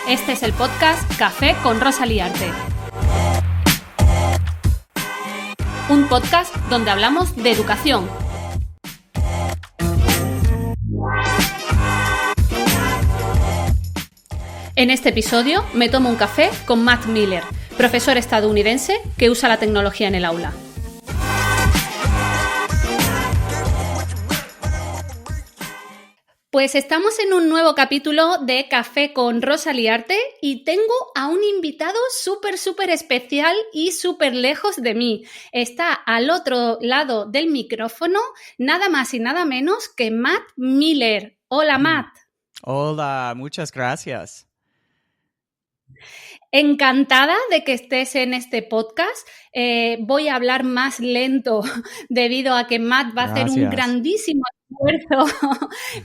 Este es el podcast Café con Rosa Liarte. Un podcast donde hablamos de educación. En este episodio me tomo un café con Matt Miller, profesor estadounidense que usa la tecnología en el aula. Pues estamos en un nuevo capítulo de Café con Rosa Liarte y tengo a un invitado súper especial y súper lejos de mí. Está al otro lado del micrófono, nada más y nada menos que Matt Miller. Hola, Matt. Hola, muchas gracias. Encantada de que estés en este podcast. Voy a hablar más lento debido a que Matt va a hacer un grandísimo esfuerzo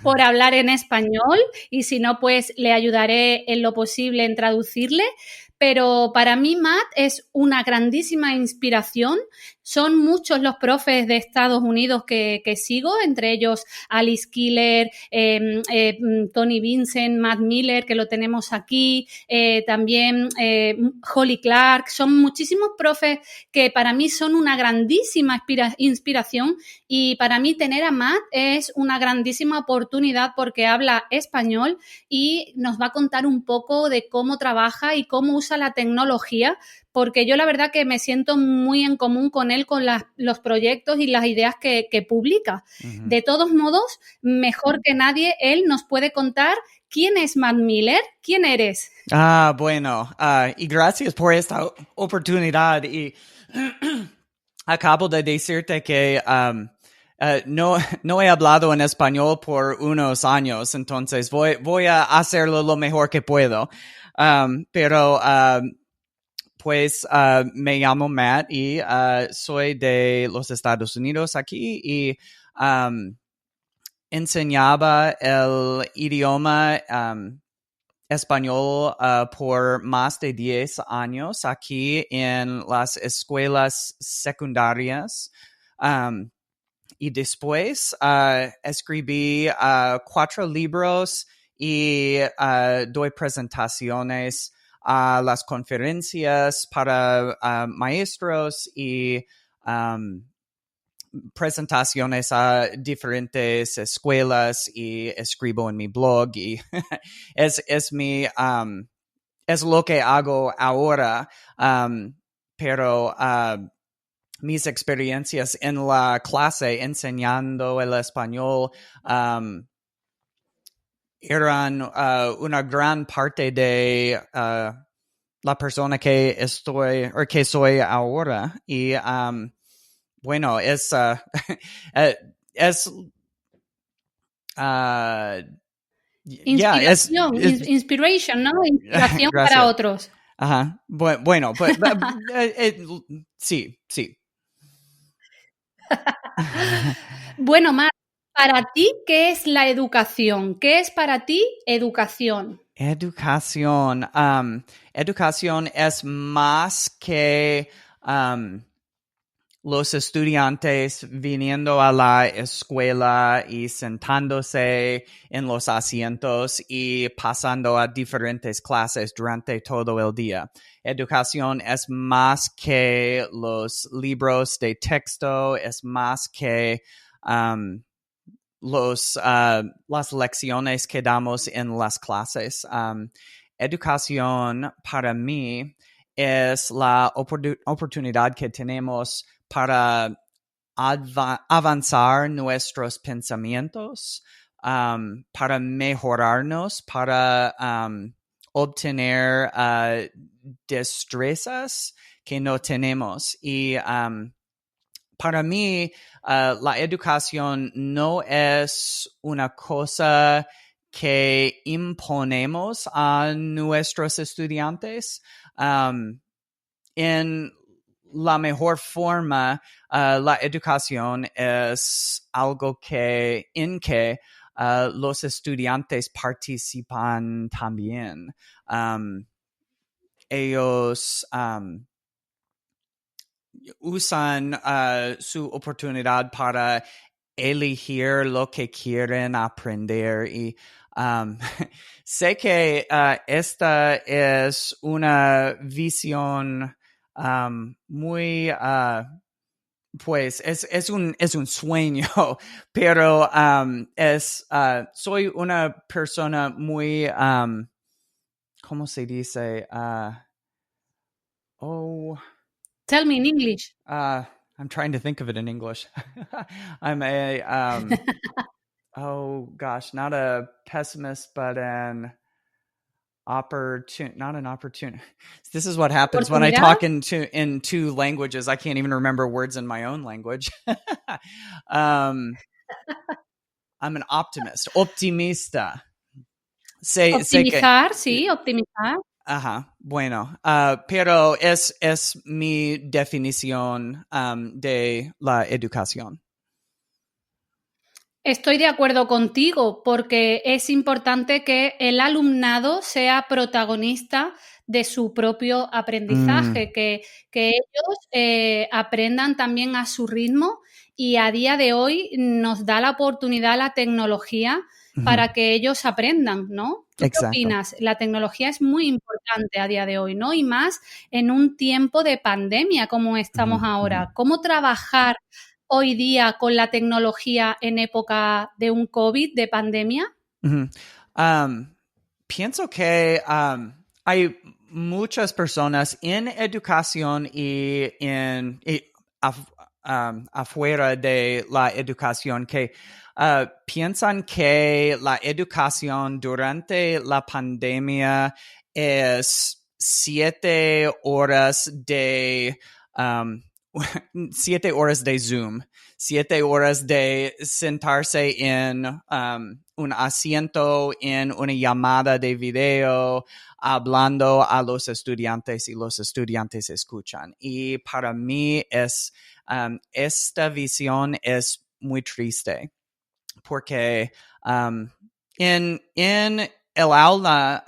por hablar en español y si no, pues le ayudaré en lo posible en traducirle. Pero para mí Matt es una grandísima inspiración. Son muchos los profes de Estados Unidos que sigo, entre ellos Alice Killer, Tony Vincent, Matt Miller, que lo tenemos aquí, también Holly Clark. Son muchísimos profes que para mí son una grandísima inspiración y para mí tener a Matt es una grandísima oportunidad porque habla español y nos va a contar un poco de cómo trabaja y cómo usa la tecnología, porque yo la verdad que me siento muy en común con él, con los proyectos y las ideas que publica. Uh-huh. De todos modos, mejor que nadie, él nos puede contar quién es Matt Miller, quién eres. Bueno, y gracias por esta oportunidad. Y acabo de decirte que no he hablado en español por unos años, entonces voy a hacerlo lo mejor que puedo. Pero pues me llamo Matt y soy de los Estados Unidos aquí y enseñaba el idioma español por más de 10 años aquí en las escuelas secundarias. Y después escribí 4 libros y doy presentaciones a las conferencias para maestros y presentaciones a diferentes escuelas y escribo en mi blog y es lo que hago ahora, pero mis experiencias en la clase enseñando el español eran una gran parte de la persona que estoy o que soy ahora y bueno, es inspiración, inspiration, ¿no? Inspiración para otros. Ajá. Bueno, pues sí. Bueno, Mar, para ti, ¿qué es la educación? ¿Qué es para ti educación? Educación es más que los estudiantes viniendo a la escuela y sentándose en los asientos y pasando a diferentes clases durante todo el día. Educación es más que los libros de texto, es más que las lecciones que damos en las clases. Educación para mí es la oportunidad que tenemos para avanzar nuestros pensamientos, para mejorarnos, para obtener destrezas que no tenemos. Y para mí, la educación no es una cosa que imponemos a nuestros estudiantes. En la mejor forma, la educación es algo en que los estudiantes participan también. Ellos usan su oportunidad para elegir lo que quieren aprender y sé que esta es una visión muy, pues es un sueño, pero soy una persona muy, ¿cómo se dice? Tell me in English. I'm trying to think of it in English. I'm a, oh gosh, not a pessimist, but not an opportunity. This is what happens when I talk in two languages. I can't even remember words in my own language. I'm an optimist, optimista. Optimizar, sí, optimizar. Ajá, bueno, pero es mi definición de la educación. Estoy de acuerdo contigo porque es importante que el alumnado sea protagonista de su propio aprendizaje, que ellos aprendan también a su ritmo y a día de hoy nos da la oportunidad la tecnología para que ellos aprendan, ¿no? ¿Tú qué opinas? La tecnología es muy importante a día de hoy, ¿no? Y más en un tiempo de pandemia como estamos ahora. ¿Cómo trabajar hoy día con la tecnología en época de un COVID, de pandemia? Pienso que hay muchas personas en educación y afuera de la educación que piensan que la educación durante la pandemia es 7 horas de 7 horas de Zoom, 7 horas de sentarse en un asiento en una llamada de video, hablando a los estudiantes y los estudiantes escuchan. Y para mí esta visión es muy triste porque en el aula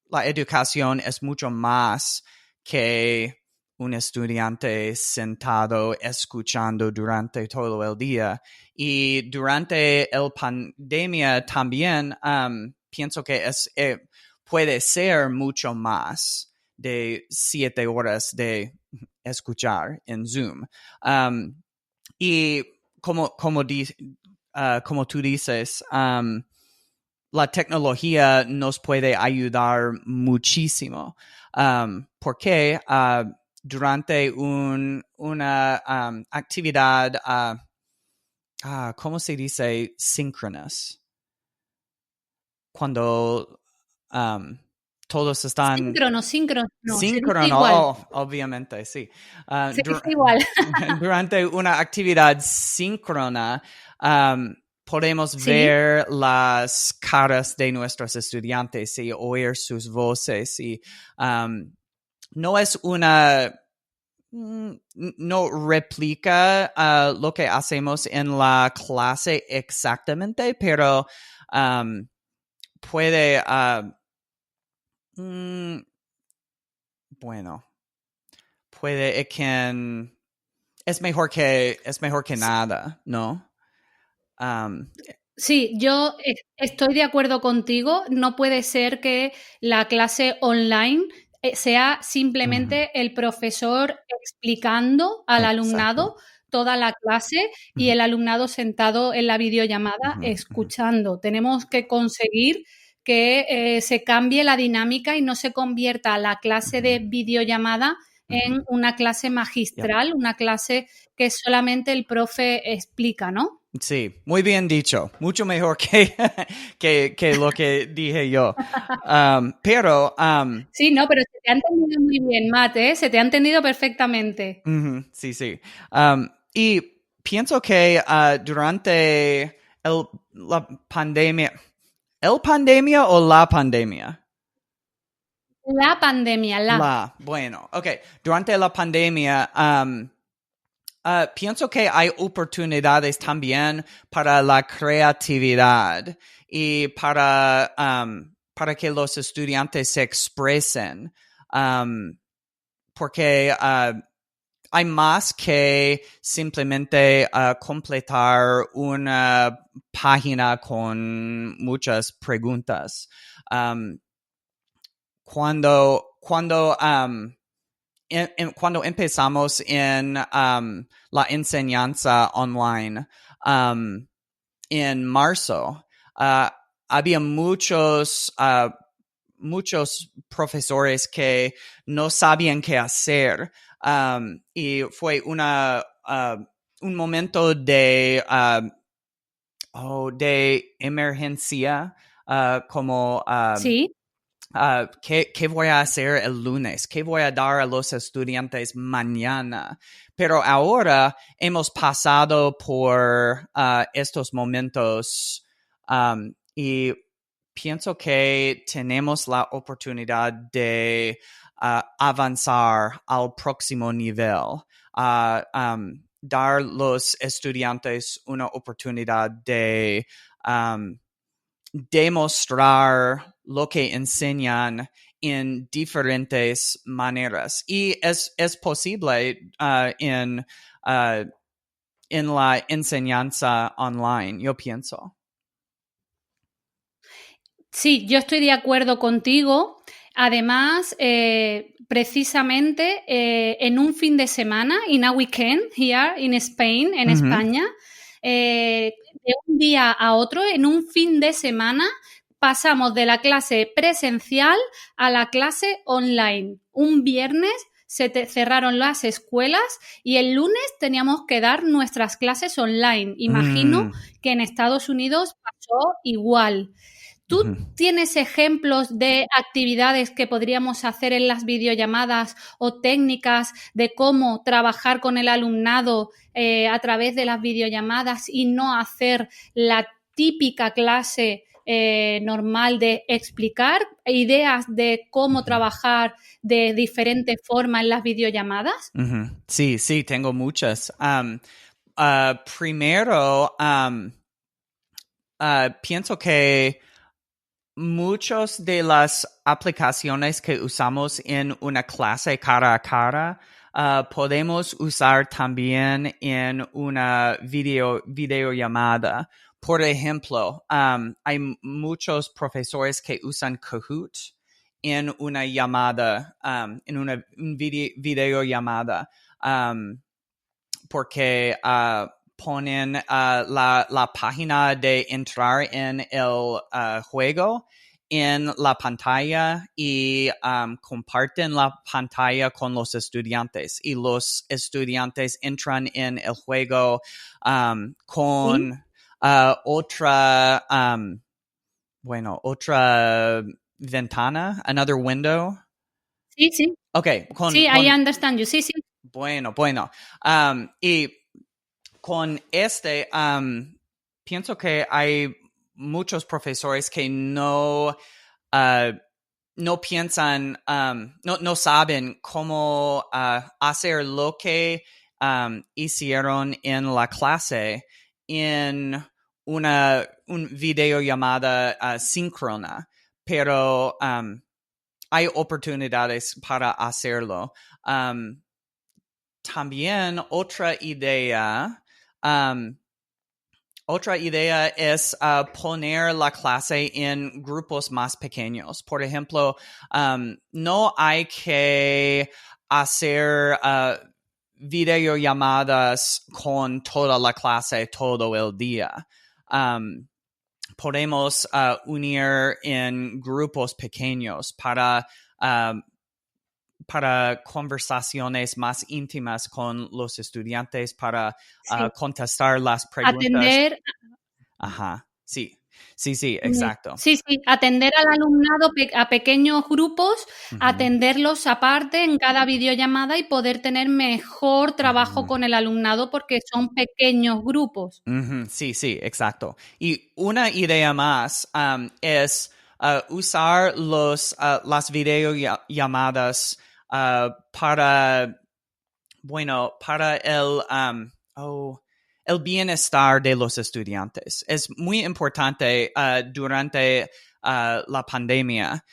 la educación es mucho más que un estudiante sentado escuchando durante todo el día. Y durante la pandemia también pienso que puede ser mucho más de 7 horas de escuchar en Zoom. Y como tú dices, la tecnología nos puede ayudar muchísimo. Porque durante una actividad, ¿cómo se dice? Synchronous. Cuando todos están... Síncrono. Síncrono, obviamente, sí. Igual. Durante una actividad síncrona, podemos ver las caras de nuestros estudiantes y oír sus voces y no es no replica lo que hacemos en la clase exactamente, pero puede, bueno, puede es mejor que nada, ¿no? Sí, yo estoy de acuerdo contigo. No puede ser que la clase online sea simplemente el profesor explicando al alumnado toda la clase y el alumnado sentado en la videollamada escuchando. Tenemos que conseguir que se cambie la dinámica y no se convierta la clase de videollamada en una clase magistral, una clase que solamente el profe explica, ¿no? Sí, muy bien dicho. Mucho mejor que lo que dije yo. Pero... sí, no, pero se te ha entendido muy bien, Matt, ¿eh? Se te ha entendido perfectamente. Sí, sí. Y pienso que durante la pandemia... ¿El pandemia o la pandemia? La pandemia, Bueno, ok. Durante la pandemia... pienso que hay oportunidades también para la creatividad y para que los estudiantes se expresen. Porque hay más que simplemente completar una página con muchas preguntas. Cuando empezamos en la enseñanza online en marzo, había muchos profesores que no sabían qué hacer, y fue un momento de emergencia, como Sí. ¿qué voy a hacer el lunes? ¿Qué voy a dar a los estudiantes mañana? Pero ahora hemos pasado por estos momentos, y pienso que tenemos la oportunidad de avanzar al próximo nivel, dar a los estudiantes una oportunidad de demostrar lo que enseñan en diferentes maneras. Y es posible en la enseñanza online, yo pienso. Sí, yo estoy de acuerdo contigo. Además, precisamente en un fin de semana, in a weekend here in Spain, en España, de un día a otro, en un fin de semana, pasamos de la clase presencial a la clase online. Un viernes se cerraron las escuelas y el lunes teníamos que dar nuestras clases online. Imagino que en Estados Unidos pasó igual. ¿Tú tienes ejemplos de actividades que podríamos hacer en las videollamadas o técnicas de cómo trabajar con el alumnado a través de las videollamadas y no hacer la típica clase normal de explicar? ¿Ideas de cómo trabajar de diferente forma en las videollamadas? Sí, tengo muchas. Primero, pienso que muchas de las aplicaciones que usamos en una clase cara a cara podemos usar también en una videollamada. Por ejemplo, hay muchos profesores que usan Kahoot en una llamada, en una videollamada, porque ponen la página de entrar en el juego en la pantalla y comparten la pantalla con los estudiantes, y los estudiantes entran en el juego con otra ventana, another window. Sí. Okay. Sí, I understand you. Sí. Bueno. Y con pienso que hay muchos profesores que no piensan, no saben cómo hacer lo que hicieron en la clase en una videollamada síncrona, pero hay oportunidades para hacerlo. También otra idea es poner la clase en grupos más pequeños. Por ejemplo, no hay que hacer videollamadas con toda la clase todo el día. Podemos unir en grupos pequeños para conversaciones más íntimas con los estudiantes, para contestar las preguntas. Atender. Ajá, sí, exacto. Sí, atender al alumnado a pequeños grupos, atenderlos aparte en cada videollamada y poder tener mejor trabajo con el alumnado porque son pequeños grupos. Sí, exacto. Y una idea más es usar las videollamadas para el bienestar de los estudiantes. Es muy importante durante la pandemia,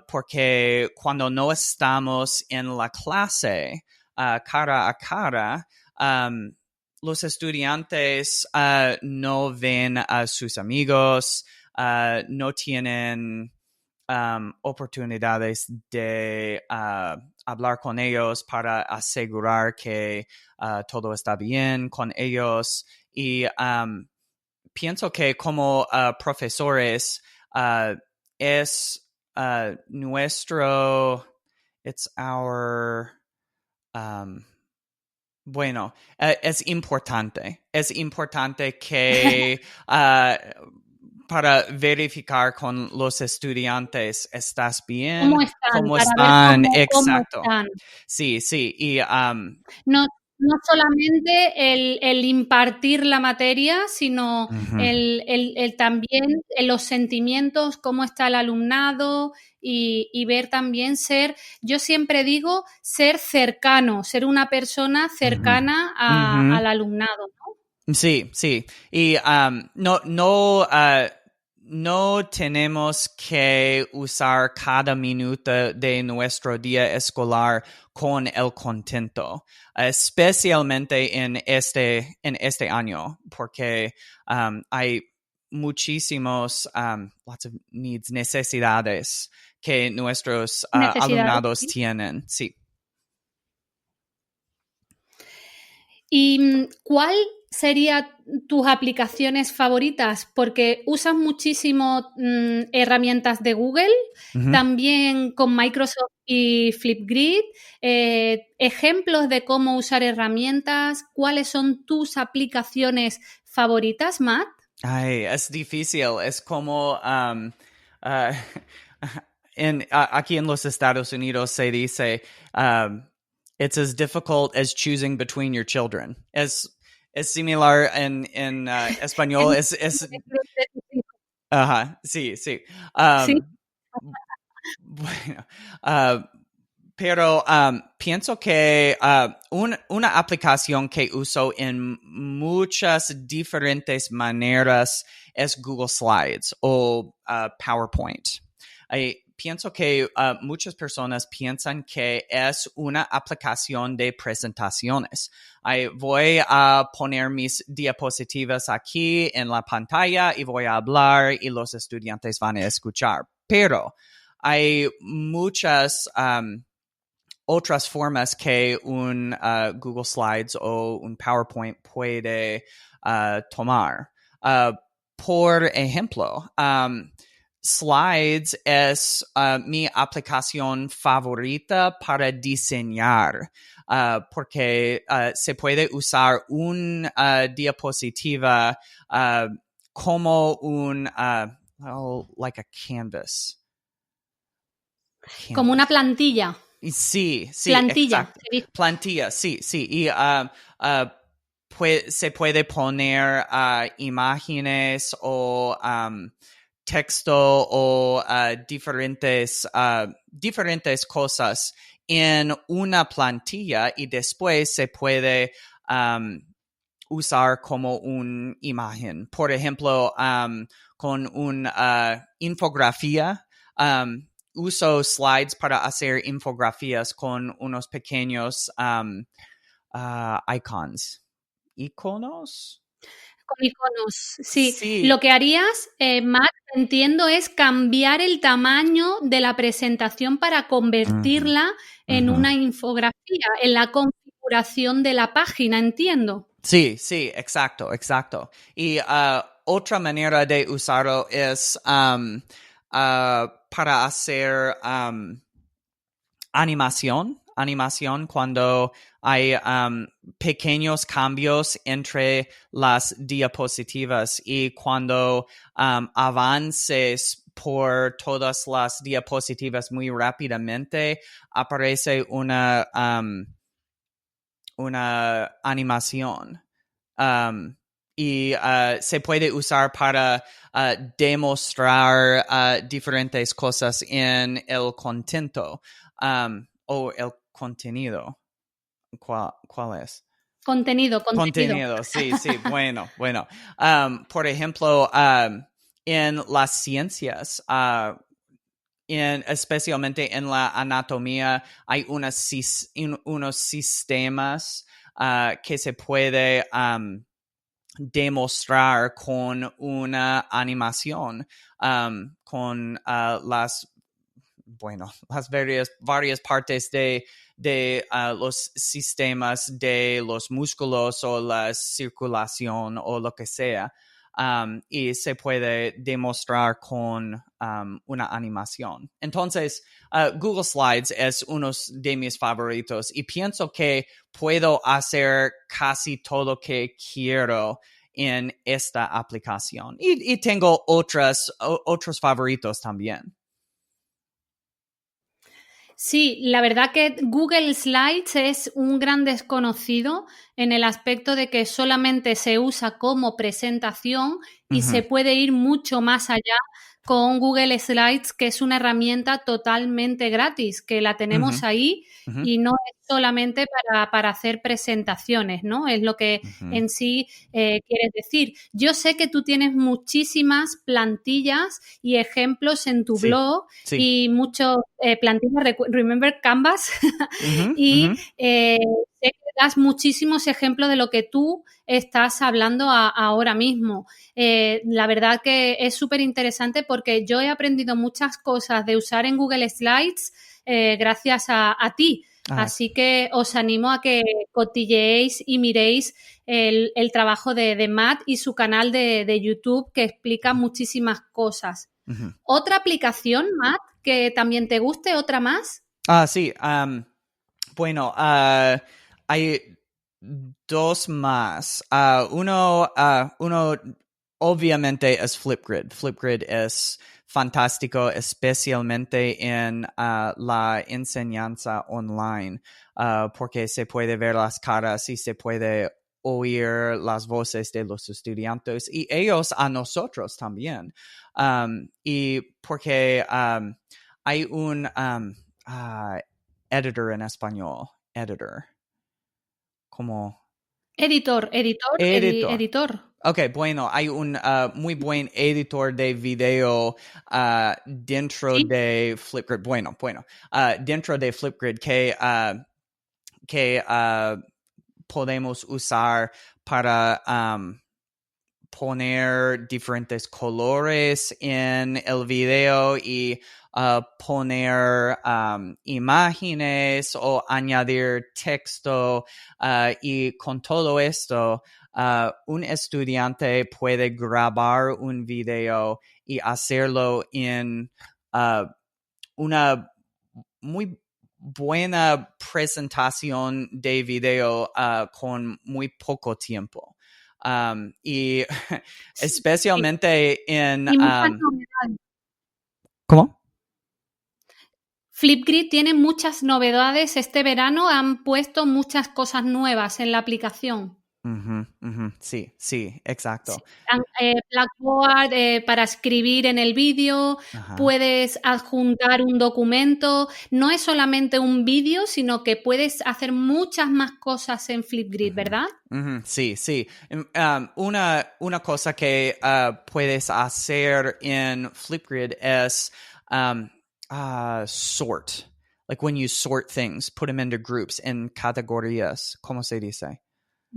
porque cuando no estamos en la clase, cara a cara, los estudiantes no ven a sus amigos, no tienen oportunidades de hablar con ellos para asegurar que todo está bien con ellos. Y pienso que como profesores es it's our, bueno, es importante que para verificar con los estudiantes, ¿estás bien? ¿Cómo están? Para ver cómo Exacto. están. Sí. Y, no solamente el impartir la materia, sino el también los sentimientos, cómo está el alumnado y ver también yo siempre digo, ser cercano, ser una persona cercana al alumnado, ¿no? Sí. Y no tenemos que usar cada minuto de nuestro día escolar con el contento, especialmente en este año, porque hay muchísimos lots of needs, necesidades que nuestros alumnados ¿sí? tienen. Sí. ¿Y cuál serían tus aplicaciones favoritas? Porque usas muchísimo herramientas de Google, también con Microsoft y Flipgrid. Ejemplos de cómo usar herramientas. ¿Cuáles son tus aplicaciones favoritas, Matt? Ay, es difícil. Es como aquí en los Estados Unidos se dice it's as difficult as choosing between your children. Es similar en español. Sí. Sí. Bueno, pero pienso que una aplicación que uso en muchas diferentes maneras es Google Slides o PowerPoint. Pienso que muchas personas piensan que es una aplicación de presentaciones. Voy a poner mis diapositivas aquí en la pantalla y voy a hablar y los estudiantes van a escuchar. Pero hay muchas otras formas que un Google Slides o un PowerPoint puede tomar. Por ejemplo, Slides es mi aplicación favorita para diseñar, porque se puede usar una diapositiva como un, like a canvas. Como una plantilla. Sí, plantilla. Exacto. Plantilla, sí. Y se puede poner imágenes o texto o diferentes cosas en una plantilla y después se puede usar como una imagen. Por ejemplo, con una infografía, uso slides para hacer infografías con unos pequeños icons. ¿Iconos? Con iconos, sí. Lo que harías, Matt, entiendo, es cambiar el tamaño de la presentación para convertirla en una infografía, en la configuración de la página, entiendo. Sí, exacto. Y otra manera de usarlo es para hacer animación cuando hay pequeños cambios entre las diapositivas y cuando avances por todas las diapositivas muy rápidamente, aparece una animación. Y se puede usar para demostrar diferentes cosas en el contenido o el contenido. ¿Cuál es? Contenido. Sí, bueno. Por ejemplo, en las ciencias, especialmente en la anatomía, hay unos sistemas que se puede demostrar con una animación, con las varias partes de los sistemas de los músculos o la circulación o lo que sea. Y se puede demostrar con una animación. Entonces, Google Slides es uno de mis favoritos y pienso que puedo hacer casi todo lo que quiero en esta aplicación. Y tengo otros favoritos también. Sí, la verdad que Google Slides es un gran desconocido en el aspecto de que solamente se usa como presentación y se puede ir mucho más allá con Google Slides, que es una herramienta totalmente gratis, que la tenemos ahí y no es solamente para hacer presentaciones, ¿no? Es lo que en sí quieres decir. Yo sé que tú tienes muchísimas plantillas y ejemplos en tu blog y muchos plantillas, Remember Canvas, y sé que das muchísimos ejemplos de lo que tú estás hablando ahora mismo. La verdad que es súper interesante porque yo he aprendido muchas cosas de usar en Google Slides gracias a ti. Así que os animo a que cotilleéis y miréis el trabajo de Matt y su canal de YouTube, que explica muchísimas cosas. ¿Otra aplicación, Matt, que también te guste? ¿Otra más? Sí. Bueno, hay dos más. Uno obviamente es Flipgrid. Flipgrid es fantástico, especialmente en la enseñanza online, porque se puede ver las caras y se puede oír las voces de los estudiantes y ellos a nosotros también. Y porque hay un editor en español. Editor. Como... Editor. Ok, bueno, hay un muy buen editor de video dentro de Flipgrid. Bueno, dentro de Flipgrid que podemos usar para poner diferentes colores en el video y poner imágenes o añadir texto y con todo esto un estudiante puede grabar un video y hacerlo en una muy buena presentación de video con muy poco tiempo. Y especialmente en... ¿Cómo? Flipgrid tiene muchas novedades. Este verano han puesto muchas cosas nuevas en la aplicación. Sí, exacto. Blackboard para escribir en el vídeo, puedes adjuntar un documento. No es solamente un vídeo, sino que puedes hacer muchas más cosas en Flipgrid, ¿verdad? Sí. Una cosa que puedes hacer en Flipgrid es sort. Like when you sort things, put them into groups, en categorías. ¿Cómo se dice?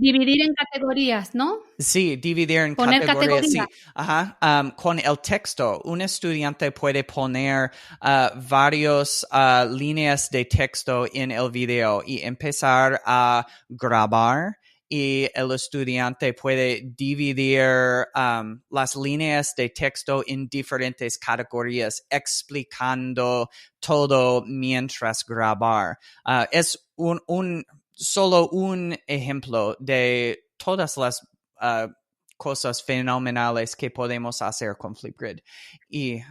Dividir en categorías, ¿no? Sí, dividir en poner categorías. Sí. Con el texto, un estudiante puede poner varias líneas de texto en el video y empezar a grabar. Y el estudiante puede dividir las líneas de texto en diferentes categorías, explicando todo mientras grabar. Es solo un ejemplo de todas las cosas fenomenales que podemos hacer con Flipgrid. Y,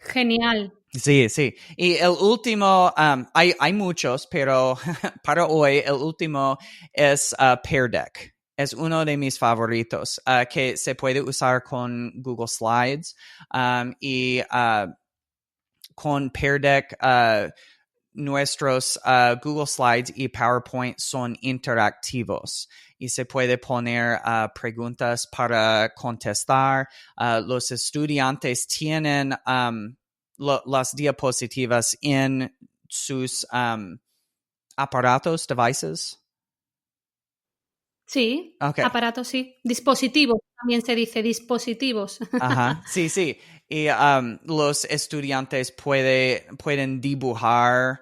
genial. Sí. Y el último, hay muchos, pero para hoy el último es Pear Deck. Es uno de mis favoritos, que se puede usar con Google Slides y con Pear Deck. Nuestros Google Slides y PowerPoint son interactivos y se puede poner preguntas para contestar. Los estudiantes tienen las diapositivas en sus aparatos, devices. Sí, Okay. aparatos, sí. Dispositivos, también se dice dispositivos. Ajá, sí, sí. Y los estudiantes pueden dibujar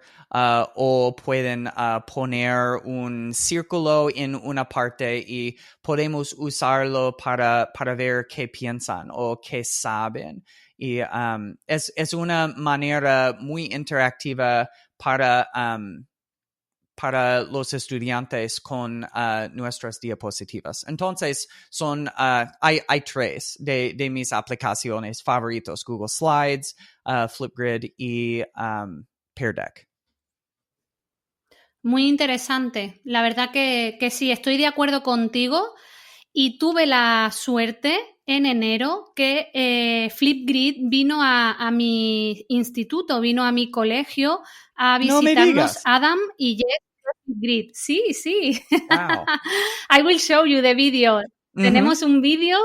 o pueden poner un círculo en una parte y podemos usarlo para ver qué piensan o qué saben. Y es una manera muy interactiva para los estudiantes con nuestras diapositivas. Entonces, hay tres de mis aplicaciones favoritos: Google Slides, Flipgrid y Pear Deck. Muy interesante. La verdad que sí, estoy de acuerdo contigo y tuve la suerte en enero que Flipgrid vino a mi instituto, vino a mi colegio a No me visitarnos digas. Adam y Jess de Flipgrid. Sí, sí. Wow. I will show you the video. Mm-hmm. Tenemos un vídeo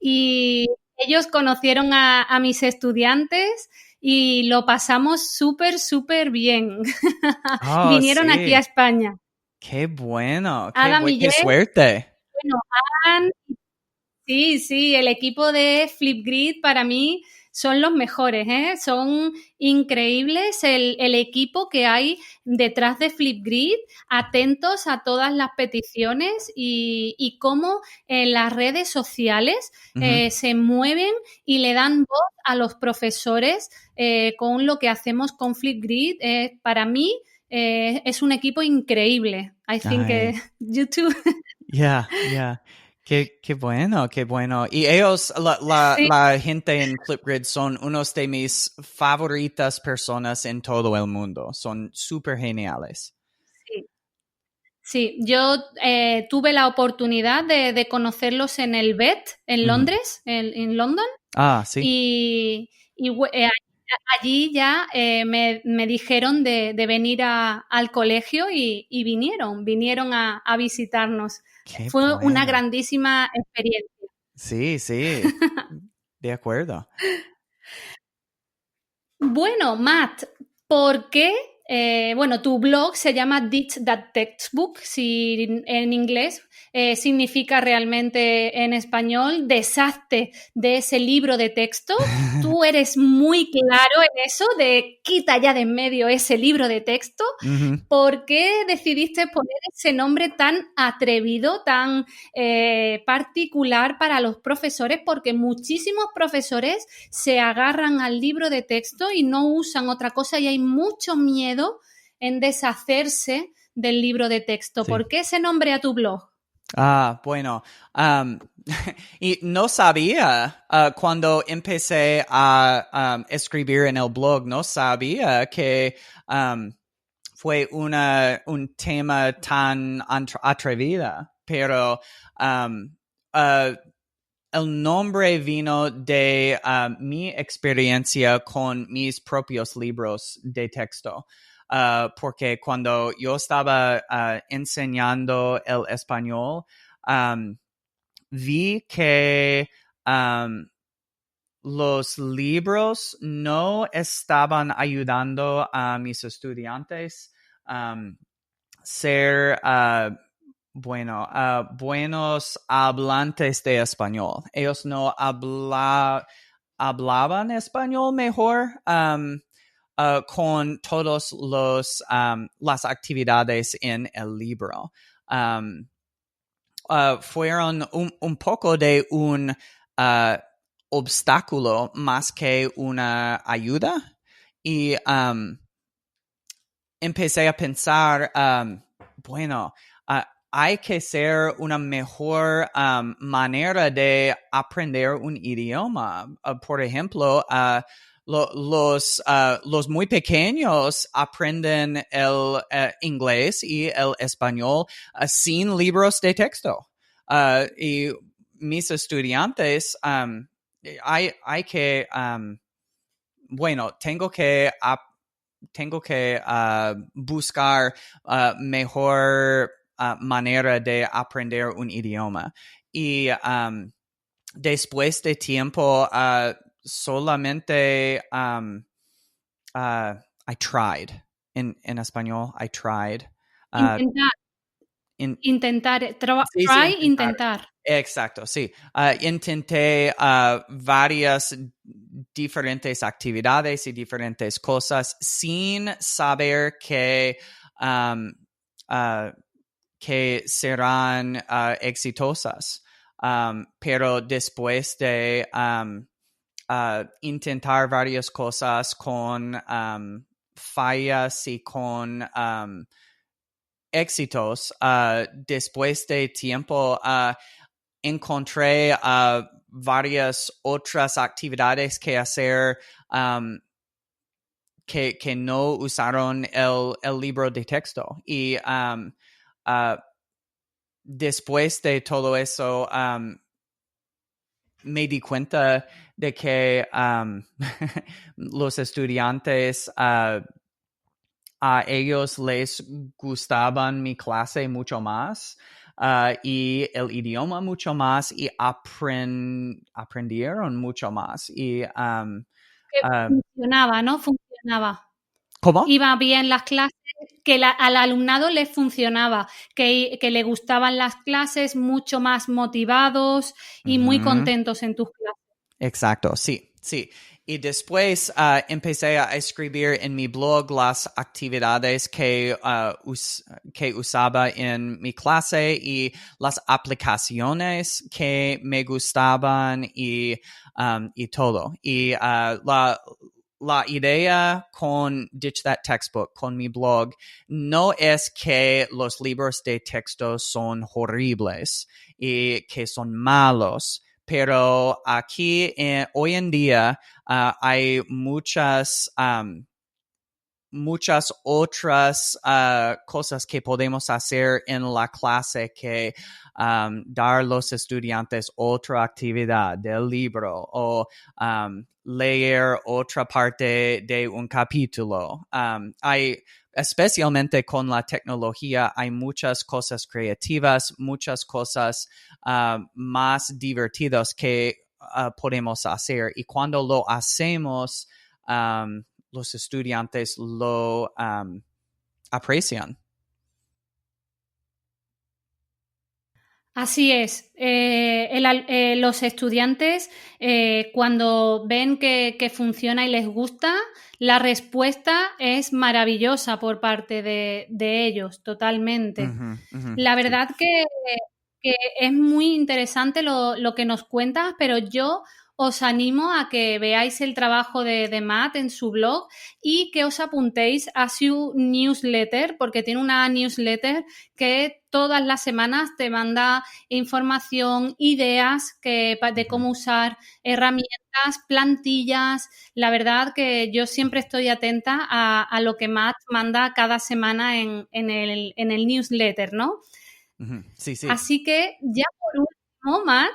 y ellos conocieron a mis estudiantes y lo pasamos súper, súper bien. Oh, Vinieron aquí a sí. España. Qué bueno. Adam y Qué Jess, suerte. bueno, Adam, sí, sí, el equipo de Flipgrid para mí son los mejores, ¿eh? Son increíbles el equipo que hay detrás de Flipgrid, atentos a todas las peticiones y cómo en las redes sociales Mm-hmm. se mueven y le dan voz a los profesores con lo que hacemos con Flipgrid. Para mí es un equipo increíble. I think you too. Yeah, yeah. Qué bueno, qué bueno. Y ellos, Sí. la gente en Flipgrid son unos de mis favoritas personas en todo el mundo. Son súper geniales. Sí, sí. Yo tuve la oportunidad de conocerlos en el BET, en Ujú. Londres, en London, Ah, sí. y allí ya me dijeron de venir al colegio y vinieron a visitarnos. Qué Fue una bueno. grandísima experiencia. Sí, sí. De acuerdo. Bueno, Matt, ¿por qué? Bueno, tu blog se llama Ditch That Textbook, si en inglés significa realmente en español deshazte de ese libro de texto. Tú eres muy claro en eso de quita ya de en medio ese libro de texto. Ujú. ¿Por qué decidiste poner ese nombre tan atrevido, tan particular para los profesores? Porque muchísimos profesores se agarran al libro de texto y no usan otra cosa y hay mucho miedo en deshacerse del libro de texto. Sí. ¿Por qué ese nombre a tu blog? Ah, bueno. Y no sabía cuando empecé a escribir en el blog, no sabía que fue un tema tan atrevida, pero el nombre vino de mi experiencia con mis propios libros de texto. Porque cuando yo estaba enseñando el español, vi que los libros no estaban ayudando a mis estudiantes ser buenos hablantes de español. Ellos no hablaban español mejor con todos las actividades en el libro. Fueron un poco de un obstáculo más que una ayuda. Y empecé a pensar, hay que ser una mejor manera de aprender un idioma. Por ejemplo, los muy pequeños aprenden el inglés y el español sin libros de texto. Y mis estudiantes, hay que, tengo que buscar mejor manera de aprender un idioma. Y después de tiempo, solamente I tried. En español, I tried. Intentar. Sí, Intentar. Exacto, sí. Intenté varias diferentes actividades y diferentes cosas sin saber que serán exitosas. Pero después de intentar varias cosas con fallas y con éxitos, después de tiempo encontré varias otras actividades que hacer que no usaron el libro de texto. Y después de todo eso, me di cuenta de que los estudiantes a ellos les gustaban mi clase mucho más y el idioma mucho más y aprendieron mucho más. Y, funcionaba, ¿no? Funcionaba. ¿Cómo? Iba bien las clases, que al alumnado les funcionaba, que le gustaban las clases, mucho más motivados y muy contentos en tus clases. Exacto, sí. Y después empecé a escribir en mi blog las actividades que usaba en mi clase y las aplicaciones que me gustaban y todo. Y la idea con Ditch That Textbook, con mi blog, no es que los libros de texto son horribles y que son malos. Pero aquí hoy en día hay muchas otras cosas que podemos hacer en la clase que dar a los estudiantes otra actividad del libro o leer otra parte de un capítulo. Especialmente con la tecnología, hay muchas cosas creativas, muchas cosas más divertidas que podemos hacer. Y cuando lo hacemos, los estudiantes lo aprecian. Así es. Los estudiantes, cuando ven que funciona y les gusta, la respuesta es maravillosa por parte de ellos, totalmente. La verdad que es muy interesante lo que nos cuentas, pero yo os animo a que veáis el trabajo de Matt en su blog y que os apuntéis a su newsletter, porque tiene una newsletter que todas las semanas te manda información, ideas de cómo usar herramientas, plantillas. La verdad que yo siempre estoy atenta a lo que Matt manda cada semana en el newsletter, ¿no? Sí. Así que ya por último, Matt,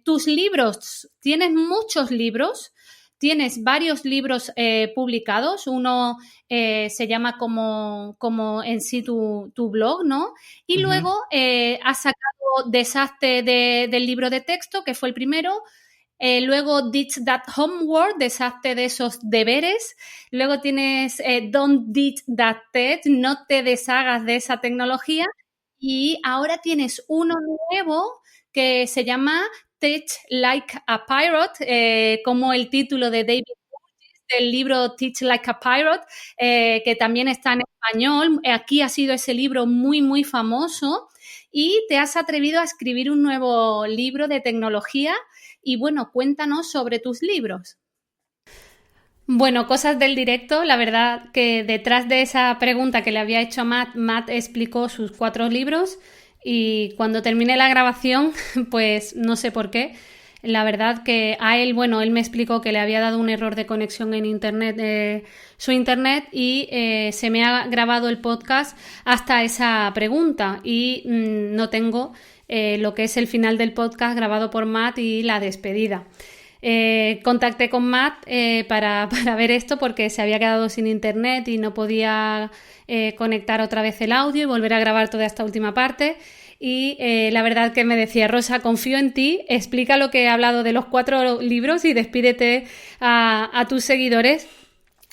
tus libros, tienes muchos libros, tienes varios libros publicados, uno se llama como en sí tu blog, ¿no? Y luego has sacado Deshazte del libro de texto, que fue el primero. Luego Ditch That Homework, deshazte de esos deberes. Luego tienes Don't Ditch That Tech, no te deshagas de esa tecnología. Y ahora tienes uno nuevo que se llama Teach Like a Pirate, como el título de David Burgess del libro Teach Like a Pirate, que también está en español. Aquí ha sido ese libro muy, muy famoso. Y te has atrevido a escribir un nuevo libro de tecnología. Y bueno, cuéntanos sobre tus libros. Bueno, cosas del directo. La verdad que detrás de esa pregunta que le había hecho a Matt explicó sus 4 libros y cuando terminé la grabación, pues no sé por qué, la verdad que a él, bueno, él me explicó que le había dado un error de conexión en internet, su internet, y se me ha grabado el podcast hasta esa pregunta y no tengo lo que es el final del podcast grabado por Matt y la despedida. Contacté con Matt para ver esto porque se había quedado sin internet y no podía conectar otra vez el audio y volver a grabar toda esta última parte. y la verdad que me decía, Rosa, confío en ti, explica lo que he hablado de los 4 libros y despídete a tus seguidores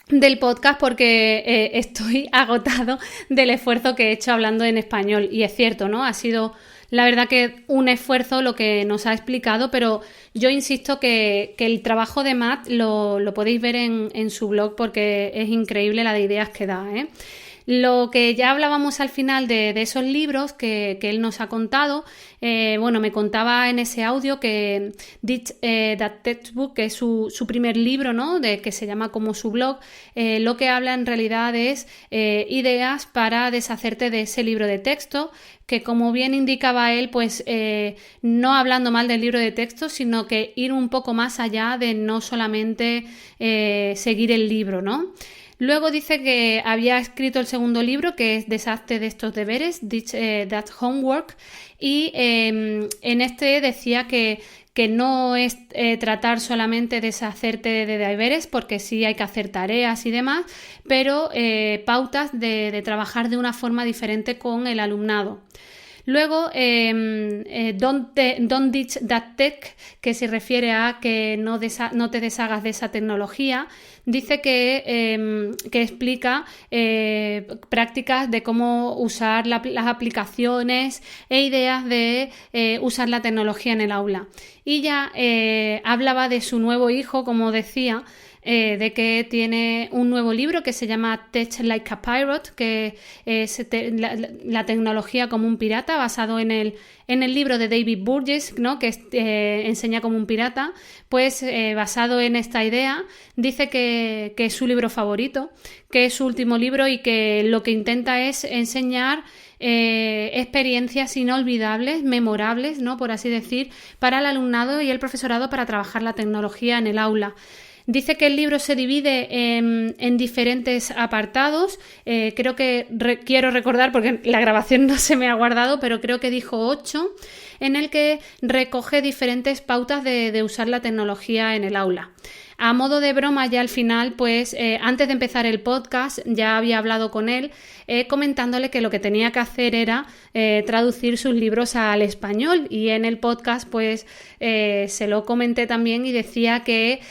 del podcast porque estoy agotado del esfuerzo que he hecho hablando en español. Y es cierto, ¿no? Ha sido, la verdad, que un esfuerzo lo que nos ha explicado, pero yo insisto que el trabajo de Matt lo podéis ver en su blog porque es increíble la de ideas que da, ¿eh? Lo que ya hablábamos al final de esos libros que él nos ha contado, bueno, me contaba en ese audio que That Textbook, que es su primer libro, ¿no? Que se llama como su blog, lo que habla en realidad es ideas para deshacerte de ese libro de texto, que como bien indicaba él, pues no hablando mal del libro de texto, sino que ir un poco más allá de no solamente seguir el libro, ¿no? Luego dice que había escrito el segundo libro, que es Deshazte de estos deberes, That Homework, y en este decía que no es tratar solamente de deshacerte de deberes, porque sí hay que hacer tareas y demás, pero pautas de trabajar de una forma diferente con el alumnado. Luego, Don't Ditch That Tech, que se refiere a que no te deshagas de esa tecnología, dice que explica prácticas de cómo usar las aplicaciones e ideas de usar la tecnología en el aula. Y ya hablaba de su nuevo hijo, como decía, de que tiene un nuevo libro que se llama Tech Like a Pirate, que es la tecnología como un pirata, basado en el libro de David Burgess, ¿no? Que enseña como un pirata. Pues basado en esta idea, dice que es su libro favorito, que es su último libro y que lo que intenta es enseñar experiencias inolvidables, memorables, ¿no? Por así decir, para el alumnado y el profesorado para trabajar la tecnología en el aula. Dice que el libro se divide en diferentes apartados, creo que quiero recordar porque la grabación no se me ha guardado, pero creo que dijo 8, en el que recoge diferentes pautas de usar la tecnología en el aula. A modo de broma, ya al final, pues antes de empezar el podcast, ya había hablado con él comentándole que lo que tenía que hacer era traducir sus libros al español, y en el podcast pues se lo comenté también y decía que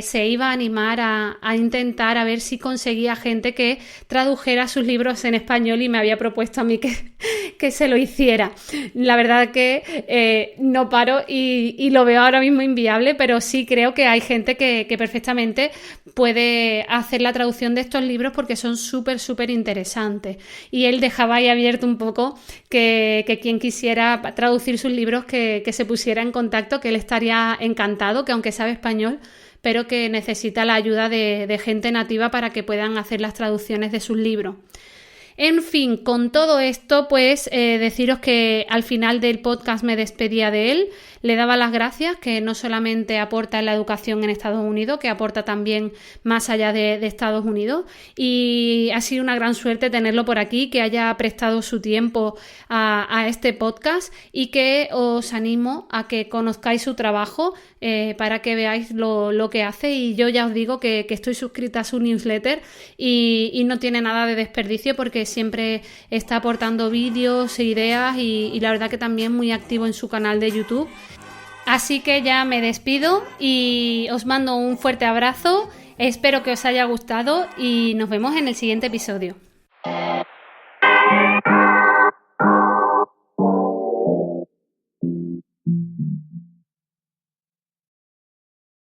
se iba a animar a intentar a ver si conseguía gente que tradujera sus libros en español, y me había propuesto a mí que se lo hiciera. La verdad que no paro y lo veo ahora mismo inviable, pero sí creo que hay gente que perfectamente puede hacer la traducción de estos libros porque son súper interesantes, y él dejaba ahí abierto un poco que quien quisiera traducir sus libros que se pusiera en contacto, que él estaría encantado, que aunque sabe español, pero que necesita la ayuda de gente nativa para que puedan hacer las traducciones de sus libros. En fin, con todo esto, pues deciros que al final del podcast me despedía de él, le daba las gracias, que no solamente aporta en la educación en Estados Unidos, que aporta también más allá de Estados Unidos, y ha sido una gran suerte tenerlo por aquí, que haya prestado su tiempo a este podcast, y que os animo a que conozcáis su trabajo para que veáis lo que hace. Y yo ya os digo que estoy suscrita a su newsletter y no tiene nada de desperdicio, porque siempre está aportando vídeos e ideas, y la verdad que también muy activo en su canal de YouTube. Así que ya me despido y os mando un fuerte abrazo, espero que os haya gustado y nos vemos en el siguiente episodio.